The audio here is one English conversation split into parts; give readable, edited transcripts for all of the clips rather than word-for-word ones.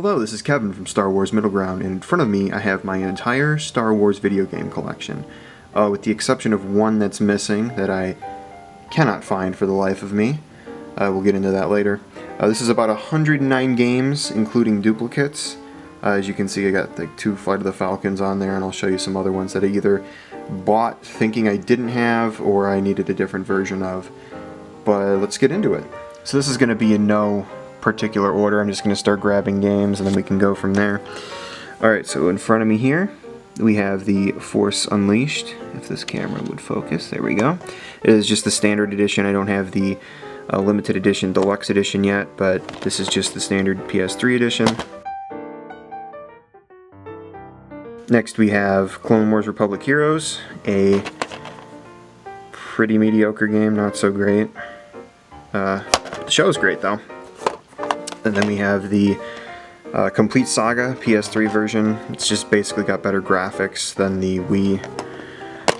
Hello, this is Kevin from Star Wars Middle Ground, and in front of me I have my entire Star Wars video game collection, with the exception of one that's missing that I cannot find for the life of me. We'll get into that later. This is about 109 games, including duplicates. As you can see, I got like 2 Flight of the Falcons on there, and I'll show you some other ones that I either bought thinking I didn't have or I needed a different version of. But let's get into it. So this is going to be in no particular order. I'm just going to start grabbing games and then we can go from there. Alright, so in front of me here we have the Force Unleashed. If this camera would focus, there we go. It is just the standard edition. I don't have the limited edition, deluxe edition yet, but this is just the standard PS3 edition. Next we have Clone Wars Republic Heroes, a pretty mediocre game, not so great. The show is great though. And then we have the Complete Saga PS3 version. It's just basically got better graphics than the Wii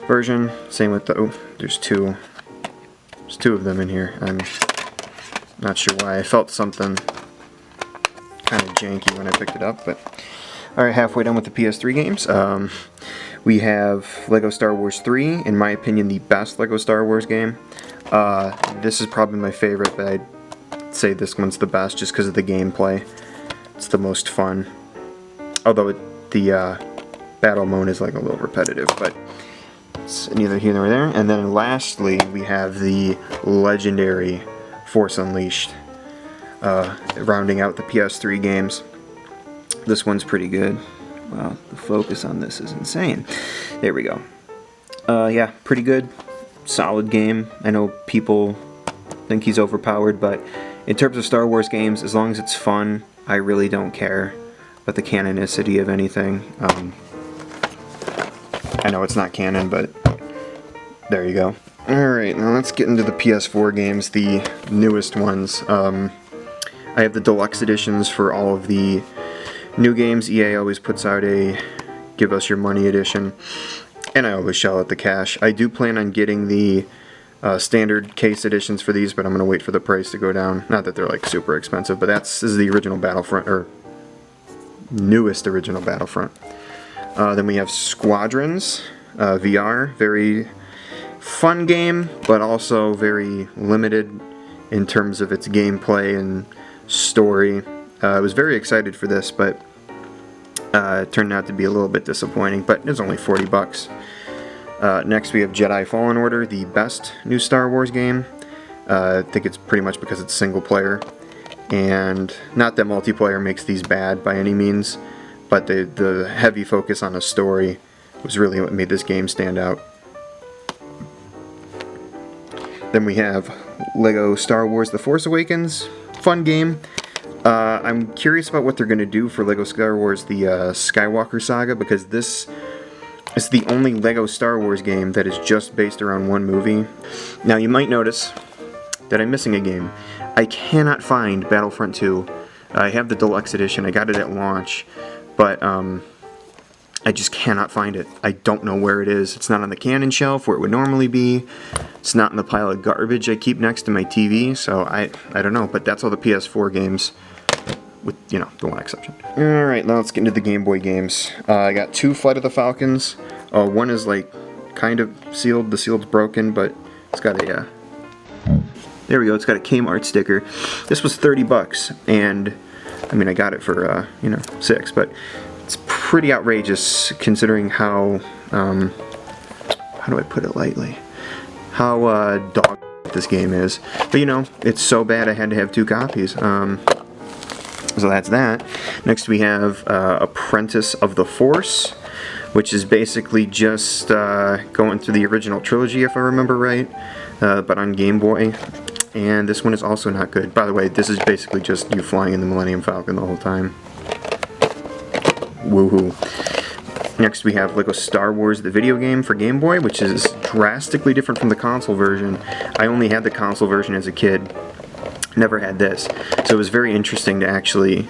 version. Same with the... oh, there's two of them in here. I'm not sure why. I felt something kind of janky when I picked it up, but... Alright, halfway done with the PS3 games. We have LEGO Star Wars 3, in my opinion the best LEGO Star Wars game. This is probably my favorite, but I'd say this one's the best just because of the gameplay. It's the most fun. Although the battle mode is like a little repetitive, but it's neither here nor there. And then lastly, we have the legendary Force Unleashed, rounding out the PS3 games. This one's pretty good. Wow, the focus on this is insane. There we go. Yeah, pretty good. Solid game. I know people think he's overpowered, but in terms of Star Wars games, as long as it's fun, I really don't care about the canonicity of anything. I know it's not canon, but there you go. Alright, now let's get into the PS4 games, the newest ones. I have the deluxe editions for all of the new games. EA always puts out a give us your money edition, and I always shell out the cash. I do plan on getting the standard case editions for these, but I'm going to wait for the price to go down. Not that they're like super expensive, but this is the original Battlefront, or newest original Battlefront. Then we have Squadrons VR, very fun game, but also very limited in terms of its gameplay and story. I was very excited for this, but it turned out to be a little bit disappointing, but it was only 40 bucks. Next we have Jedi Fallen Order, the best new Star Wars game. I think it's pretty much because it's single player, and not that multiplayer makes these bad by any means, but the heavy focus on a story was really what made this game stand out. Then we have LEGO Star Wars The Force Awakens, fun game. I'm curious about what they're going to do for LEGO Star Wars the Skywalker Saga, because this is the only LEGO Star Wars game that is just based around one movie. Now you might notice that I'm missing a game. I cannot find Battlefront 2. I have the deluxe edition, I got it at launch, but I just cannot find it. I don't know where it is. It's not on the canon shelf where it would normally be. It's not in the pile of garbage I keep next to my TV, so I don't know, but that's all the PS4 games, with, you know, the one exception. Alright, now let's get into the Game Boy games. I got 2 Flight of the Falcons. One is like kind of sealed. The seal's broken, but it's got a there we go, it's got a Kmart sticker. This was 30 bucks, and I mean I got it for you know, 6, but it's pretty outrageous considering how do I put it lightly, how dog this game is. But you know, it's so bad I had to have 2 copies. So that's that. Next we have Apprentice of the Force, which is basically just going through the original trilogy, if I remember right, but on Game Boy. And this one is also not good. By the way, this is basically just you flying in the Millennium Falcon the whole time. Woohoo. Next we have LEGO Star Wars the video game for Game Boy, which is drastically different from the console version. I only had the console version as a kid. Never had this, so it was very interesting to actually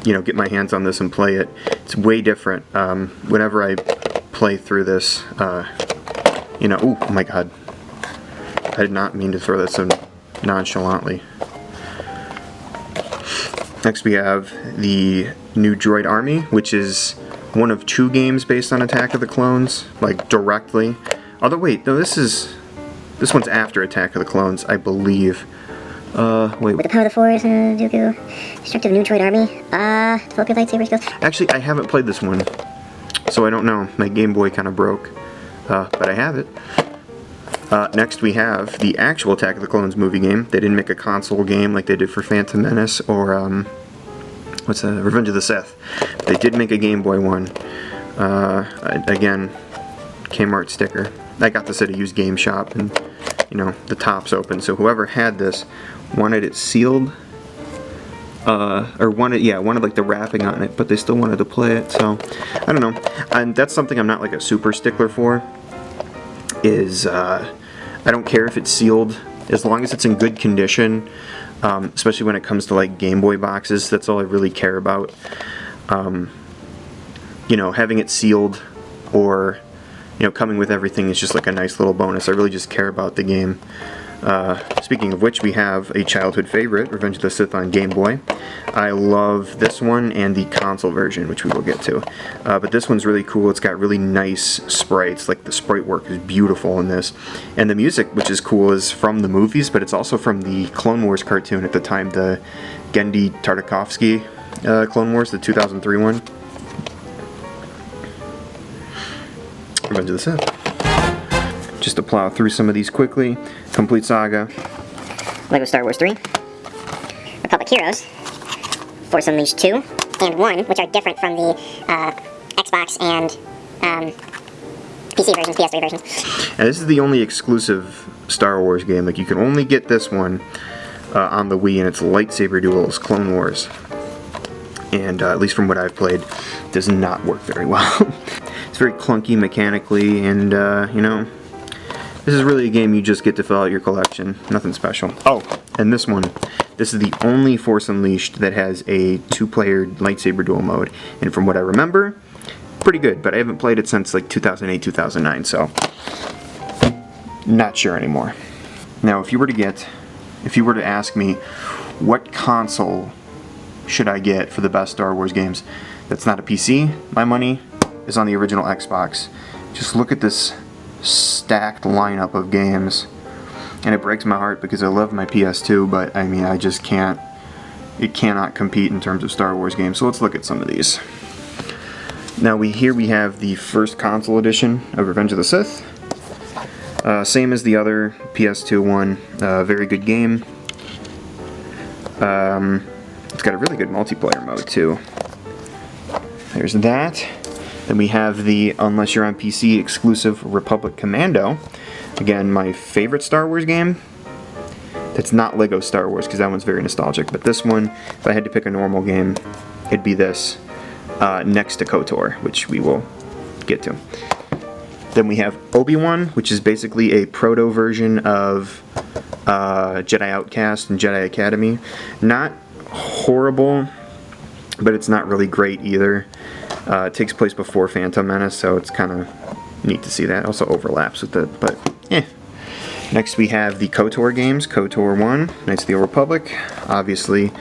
you know, get my hands on this and play it. It's way different. Whenever I play through this, you know, oh my god, I did not mean to throw that so nonchalantly. Next we have the new Droid Army, which is one of 2 games based on Attack of the Clones, like directly. Although wait, no, this one's after Attack of the Clones, I believe. Wait. With the power of the Force, Dooku, destructive new droid army, develop your lightsaber skills. Actually, I haven't played this one, so I don't know. My Game Boy kind of broke, but I have it. Next we have the actual Attack of the Clones movie game. They didn't make a console game like they did for Phantom Menace or, Revenge of the Sith. They did make a Game Boy one. Again, Kmart sticker. I got this at a used game shop, and, you know, the top's open, so whoever had this wanted it sealed, or wanted like the wrapping on it, but they still wanted to play it, so, I don't know. And that's something I'm not like a super stickler for, is, I don't care if it's sealed, as long as it's in good condition, especially when it comes to like Game Boy boxes. That's all I really care about. You know, having it sealed or, you know, coming with everything is just like a nice little bonus. I really just care about the game. Speaking of which, we have a childhood favorite, Revenge of the Sith on Game Boy. I love this one and the console version, which we will get to. But this one's really cool. It's got really nice sprites. Like, the sprite work is beautiful in this. And the music, which is cool, is from the movies, but it's also from the Clone Wars cartoon at the time, the Genndy Tartakovsky Clone Wars, the 2003 one. Revenge of the Sith. Just to plow through some of these quickly. Complete Saga. Lego Star Wars 3. Republic Heroes. Force Unleashed 2. And 1, which are different from the Xbox and PC versions, PS3 versions. And this is the only exclusive Star Wars game. Like, you can only get this one on the Wii, and it's Lightsaber Duels Clone Wars. And at least from what I've played, does not work very well. It's very clunky mechanically, and you know, this is really a game you just get to fill out your collection. Nothing special. Oh, and this one. This is the only Force Unleashed that has a 2-player lightsaber duel mode. And from what I remember, pretty good. But I haven't played it since like 2008, 2009, so not sure anymore. Now, if you were to ask me, what console should I get for the best Star Wars games that's not a PC, my money is on the original Xbox. Just look at this stacked lineup of games, and it breaks my heart because I love my PS2, but I mean, I just can't, it cannot compete in terms of Star Wars games. So let's look at some of these. Now here we have the first console edition of Revenge of the Sith. Same as the other PS2 one, very good game. It's got a really good multiplayer mode too. There's that. Then we have the, unless you're on PC, exclusive Republic Commando. Again, my favorite Star Wars game. That's not Lego Star Wars, because that one's very nostalgic. But this one, if I had to pick a normal game, it'd be this, next to KOTOR, which we will get to. Then we have Obi-Wan, which is basically a proto version of Jedi Outcast and Jedi Academy. Not horrible, but it's not really great either. It takes place before Phantom Menace, so it's kind of neat to see that. Also overlaps with it, but yeah. Next we have the KOTOR games. KOTOR 1, Knights of the Old Republic. Obviously,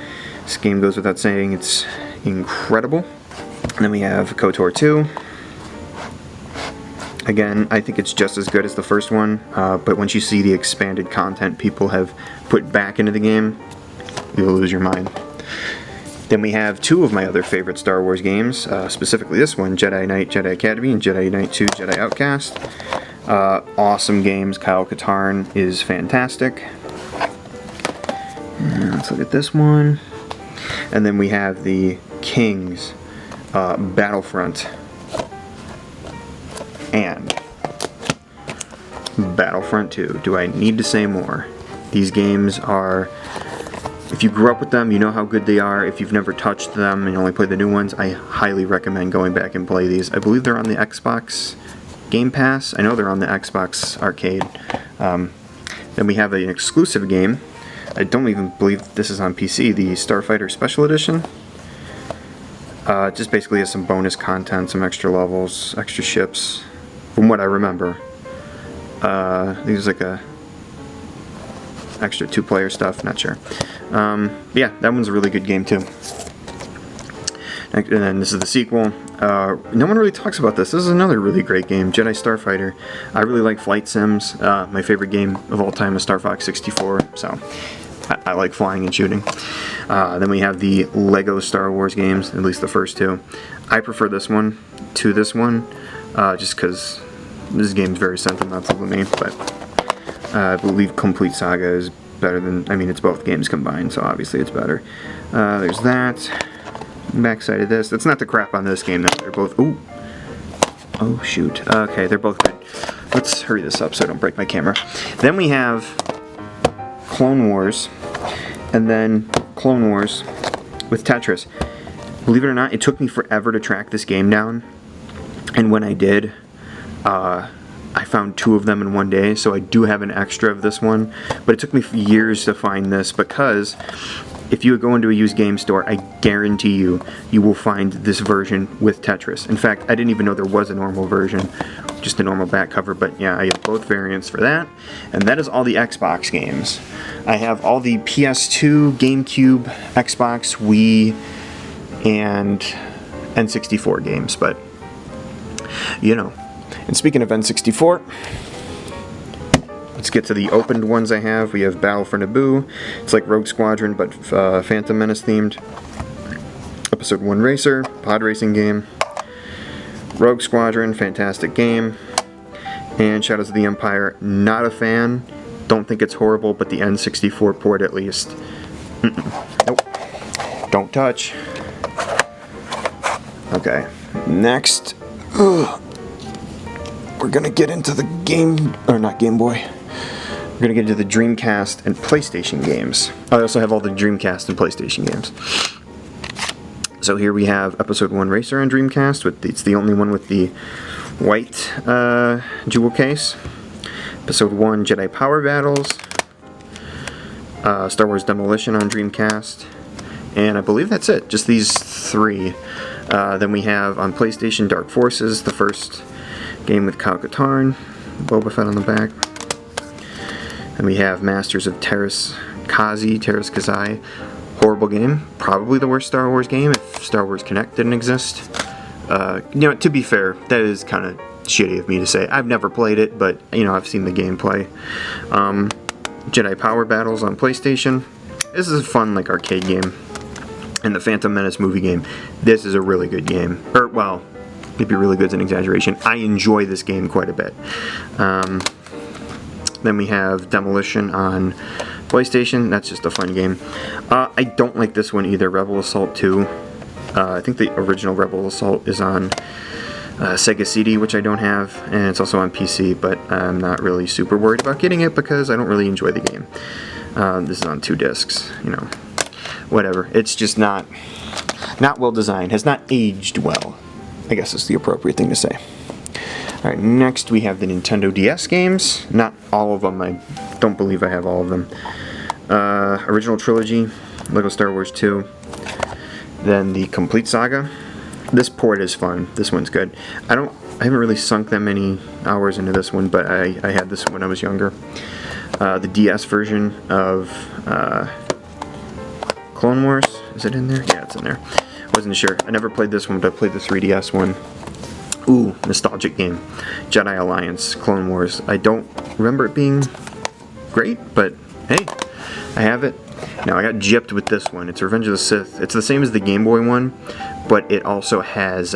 this game goes without saying, it's incredible. And then we have KOTOR 2. Again, I think it's just as good as the first one, but once you see the expanded content people have put back into the game, you'll lose your mind. Then we have 2 of my other favorite Star Wars games, specifically this one, Jedi Knight, Jedi Academy, and Jedi Knight 2, Jedi Outcast. Awesome games. Kyle Katarn is fantastic. And let's look at this one. And then we have the Kings, Battlefront, and Battlefront 2. Do I need to say more? These games are, if you grew up with them, you know how good they are. If you've never touched them and only played the new ones, I highly recommend going back and play these. I believe they're on the Xbox Game Pass. I know they're on the Xbox Arcade. Then we have an exclusive game. I don't even believe this is on PC, the Starfighter Special Edition. Just basically has some bonus content, some extra levels, extra ships, from what I remember. I think there's like a extra 2-player stuff, not sure. Yeah, that one's a really good game too. And then this is the sequel. No one really talks about this. This is another really great game, Jedi Starfighter. I really like flight sims. My favorite game of all time is Star Fox 64, so I like flying and shooting. Then we have the Lego Star Wars games, at least the first two. I prefer this one to this one, just because this game's very sentimental to me, but I believe Complete Saga is better than, I mean, it's both games combined, so obviously it's better. There's that. Backside of this. That's not the crap on this game, though. They're both, ooh. Oh, shoot. Okay, they're both good. Let's hurry this up so I don't break my camera. Then we have Clone Wars, and then Clone Wars with Tetris. Believe it or not, it took me forever to track this game down, and when I did, I found 2 of them in one day, so I do have an extra of this one, but it took me years to find this, because if you go into a used game store, I guarantee you will find this version with Tetris. In fact, I didn't even know there was a normal version, just a normal back cover, but yeah, I have both variants for that. And that is all the Xbox games. I have all the PS2, GameCube, Xbox, Wii, and N64 games, but you know. And speaking of N64, let's get to the opened ones I have. We have Battle for Naboo. It's like Rogue Squadron, but Phantom Menace themed. Episode 1 Racer, pod racing game. Rogue Squadron, fantastic game. And Shadows of the Empire, not a fan. Don't think it's horrible, but the N64 port at least. Nope. Don't touch. Okay, next. We're gonna get into the Game Boy. We're gonna get into the Dreamcast and PlayStation games. I also have all the Dreamcast and PlayStation games. So here we have Episode 1 Racer on Dreamcast. It's the only one with the white jewel case. Episode 1 Jedi Power Battles. Star Wars Demolition on Dreamcast. And I believe that's it. Just these 3. Then we have on PlayStation Dark Forces, the first game with Kyle Katarn, Boba Fett on the back. And we have Masters of Terras Kazai. Horrible game. Probably the worst Star Wars game if Star Wars Connect didn't exist. To be fair, that is kind of shitty of me to say. I've never played it, but, I've seen the gameplay. Jedi Power Battles on PlayStation. This is a fun, arcade game. And the Phantom Menace movie game. This is a really good game. Maybe really good is an exaggeration. I enjoy this game quite a bit. Then we have Demolition on PlayStation. That's just a fun game. I don't like this one either, Rebel Assault 2. I think the original Rebel Assault is on Sega CD, which I don't have, and it's also on PC, but I'm not really super worried about getting it because I don't really enjoy the game. This is on 2 discs, whatever. It's just not well designed, has not aged well, I guess is the appropriate thing to say. Alright, next we have the Nintendo DS games. Not all of them, I don't believe I have all of them. Original Trilogy, Lego Star Wars 2, then the Complete Saga. This port is fun, this one's good. I haven't really sunk that many hours into this one, but I had this when I was younger. The DS version of Clone Wars, is it in there? Yeah, it's in there. Wasn't sure. I never played this one, but I played the 3DS one. Ooh, nostalgic game. Jedi Alliance, Clone Wars. I don't remember it being great, but hey, I have it. Now, I got gypped with this one. It's Revenge of the Sith. It's the same as the Game Boy one, but it also has,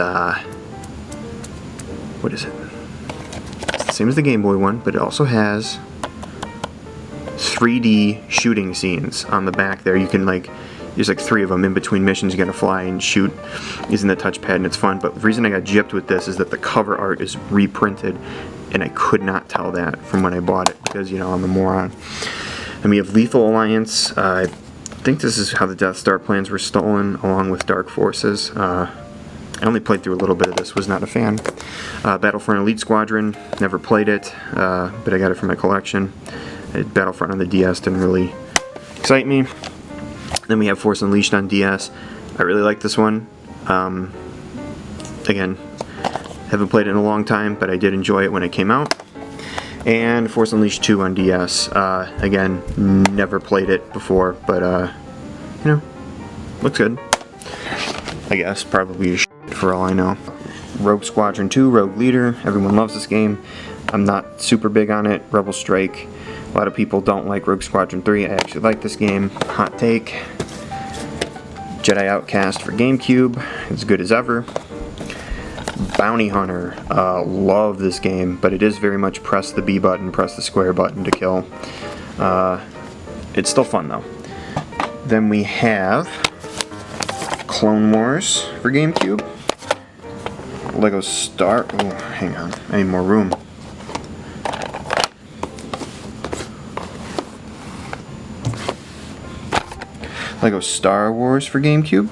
what is it? It's the same as the Game Boy one, but it also has 3D shooting scenes on the back there. You can, there's 3 of them in between missions. You gotta fly and shoot using the touchpad, and it's fun. But the reason I got gypped with this is that the cover art is reprinted, and I could not tell that from when I bought it because, I'm a moron. And we have Lethal Alliance. I think this is how the Death Star plans were stolen, along with Dark Forces. I only played through a little bit of this, was not a fan. Battlefront Elite Squadron, never played it, but I got it for my collection. Battlefront on the DS didn't really excite me. Then we have Force Unleashed on DS. I really like this one. Again, haven't played it in a long time, but I did enjoy it when it came out. And Force Unleashed 2 on DS. Again, never played it before, but you know, looks good. I guess probably shit for all I know. Rogue Squadron 2, Rogue Leader. Everyone loves this game. I'm not super big on it. Rebel Strike. A lot of people don't like Rogue Squadron 3. I actually like this game. Hot take. Jedi Outcast for Gamecube. As good as ever. Bounty Hunter. Love this game, but it is very much press the B button, press the square button to kill. It's still fun though. Then we have Clone Wars for Gamecube. Lego Star... Oh, hang on. I need more room. Lego Star Wars for Gamecube.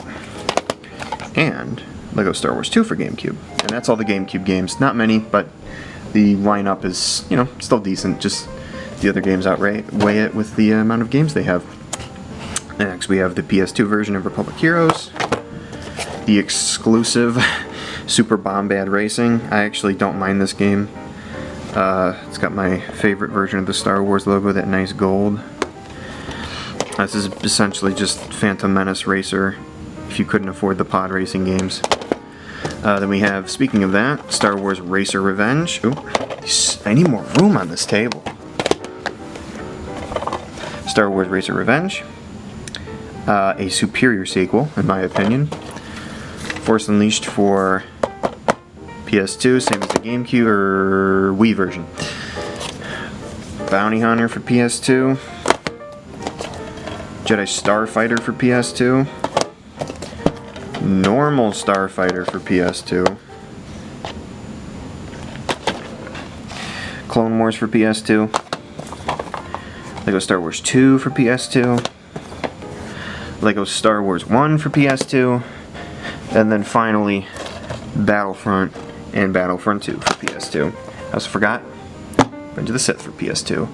And Lego Star Wars 2 for Gamecube. And that's all the Gamecube games. Not many, but the lineup is, you know, still decent. Just the other games weigh it with the amount of games they have. Next we have the PS2 version of Republic Heroes. The exclusive Super Bombad Racing. I actually don't mind this game. It's got my favorite version of the Star Wars logo, that nice gold. This is essentially just Phantom Menace Racer, if you couldn't afford the pod racing games. Then we have, speaking of that, Star Wars Racer Revenge. Ooh, I need more room on this table. Star Wars Racer Revenge. A superior sequel, in my opinion. Force Unleashed for PS2, same as the GameCube or Wii version. Bounty Hunter for PS2. Jedi Starfighter for PS2. Normal Starfighter for PS2. Clone Wars for PS2. Lego Star Wars 2 for PS2. Lego Star Wars 1 for PS2. And then finally, Battlefront and Battlefront 2 for PS2. I also forgot Revenge of the Sith for PS2.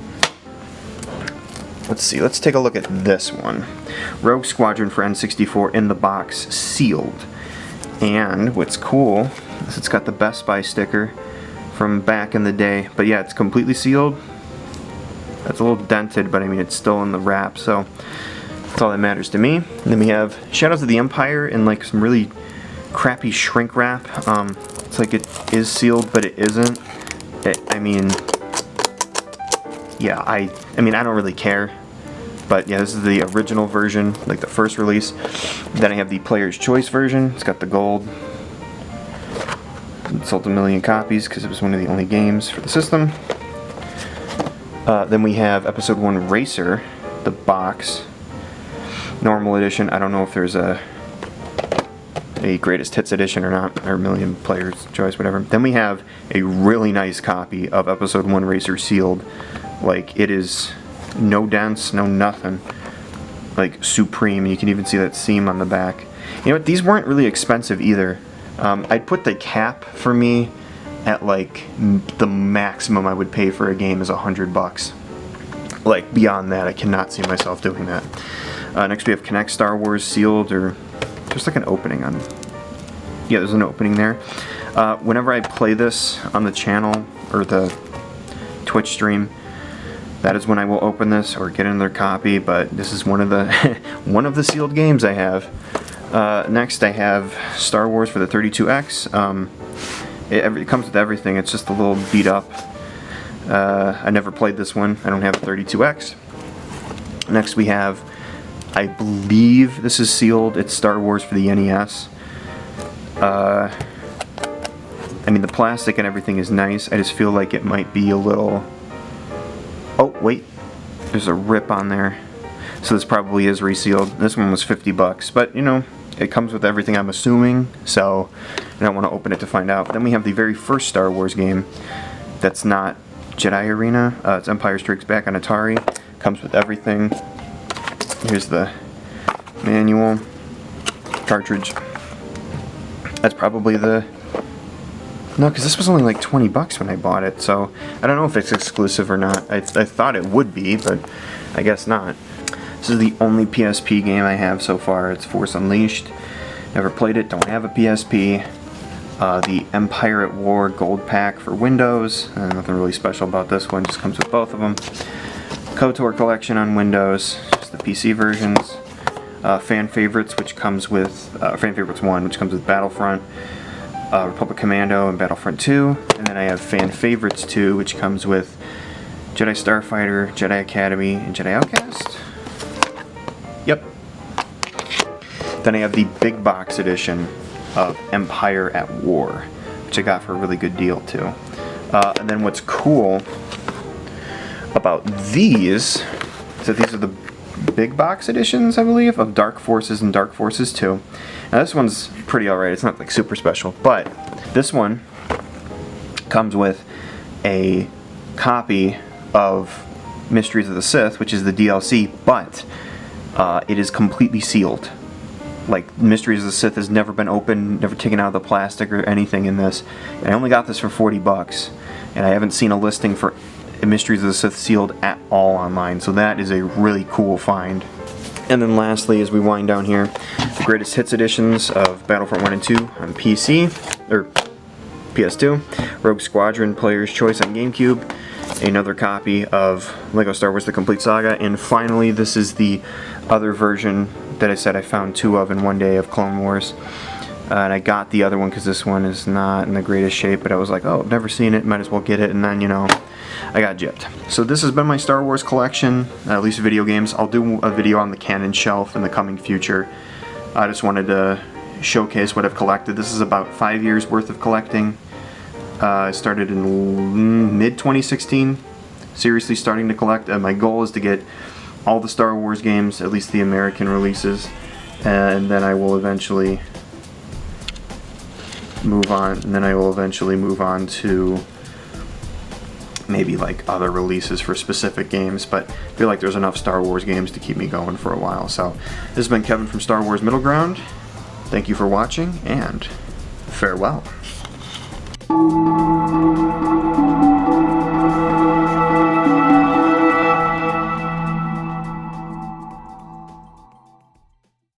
Let's see, let's take a look at this one. Rogue Squadron for N64 in the box, sealed. And what's cool is it's got the Best Buy sticker from back in the day. But yeah, it's completely sealed. It's a little dented, but I mean, it's still in the wrap, so that's all that matters to me. And then we have Shadows of the Empire in like some really crappy shrink wrap. It's like it is sealed, but it isn't. I mean, yeah, I mean, I don't really care. But yeah, this is the original version, like the first release. Then I have the Player's Choice version. It's got the gold. It sold 1 million copies because it was one of the only games for the system. Then we have Episode 1 Racer, the box. Normal edition. I don't know if there's a Greatest Hits edition or not, or Million Player's Choice, whatever. Then we have a really nice copy of Episode 1 Racer sealed. Like, it is no dents, no nothing. Like, supreme. You can even see that seam on the back. You know what? These weren't really expensive either. I'd put the cap for me at like the maximum I would pay for a game is $100. Like, beyond that, I cannot see myself doing that. Next we have Connect Star Wars sealed, or just like an opening on. Yeah, there's an opening there. Whenever I play this on the channel or the Twitch stream, that is when I will open this or get another copy. But this is one of the one of the sealed games I have. Next I have Star Wars for the 32X. It comes with everything. It's just a little beat up. I never played this one. I don't have a 32X. Next we have, I believe this is sealed. It's Star Wars for the NES. I mean, the plastic and everything is nice. I just feel like it might be a little... Oh, wait. There's a rip on there. So this probably is resealed. This one was $50, but, you know, it comes with everything, I'm assuming, so I don't want to open it to find out. Then we have the very first Star Wars game that's not Jedi Arena. It's Empire Strikes Back on Atari. Comes with everything. Here's the manual cartridge. That's probably the... No, because this was only like $20 when I bought it, so I don't know if it's exclusive or not. I thought it would be, but I guess not. This is the only PSP game I have so far. It's Force Unleashed. Never played it, don't have a PSP. The Empire at War Gold Pack for Windows. Nothing really special about this one, just comes with both of them. KOTOR Collection on Windows, just the PC versions. Fan Favorites, which comes with Fan Favorites 1, which comes with Battlefront, Republic Commando, and Battlefront 2. And then I have Fan Favorites 2, which comes with Jedi Starfighter, Jedi Academy, and Jedi Outcast. Yep. Then I have the big box edition of Empire at War, which I got for a really good deal too. And then what's cool about these is that these are the big box editions, I believe, of Dark Forces and Dark Forces 2. Now this one's pretty alright, it's not like super special, but this one comes with a copy of Mysteries of the Sith, which is the DLC, but it is completely sealed. Like, Mysteries of the Sith has never been opened, never taken out of the plastic or anything in this. And I only got this for $40, and I haven't seen a listing for Mysteries of the Sith sealed at all online, so that is a really cool find. And then lastly, as we wind down here, the greatest hits editions of Battlefront 1 and 2 on PC, or PS2, Rogue Squadron Player's Choice on Gamecube, another copy of LEGO Star Wars The Complete Saga, and finally this is the other version that I said I found 2 of in one day of Clone Wars. And I got the other one because this one is not in the greatest shape, but I was like, oh, I've never seen it, might as well get it, and then, you know, I got gypped. So this has been my Star Wars collection, at least video games. I'll do a video on the canon shelf in the coming future. I just wanted to showcase what I've collected. This is about 5 years worth of collecting. I started in mid-2016, seriously starting to collect. My goal is to get all the Star Wars games, at least the American releases, and then I will eventually move on. To maybe like other releases for specific games, but I feel like there's enough Star Wars games to keep me going for a while. So this has been Kevin from Star Wars Middle Ground. Thank you for watching, and farewell.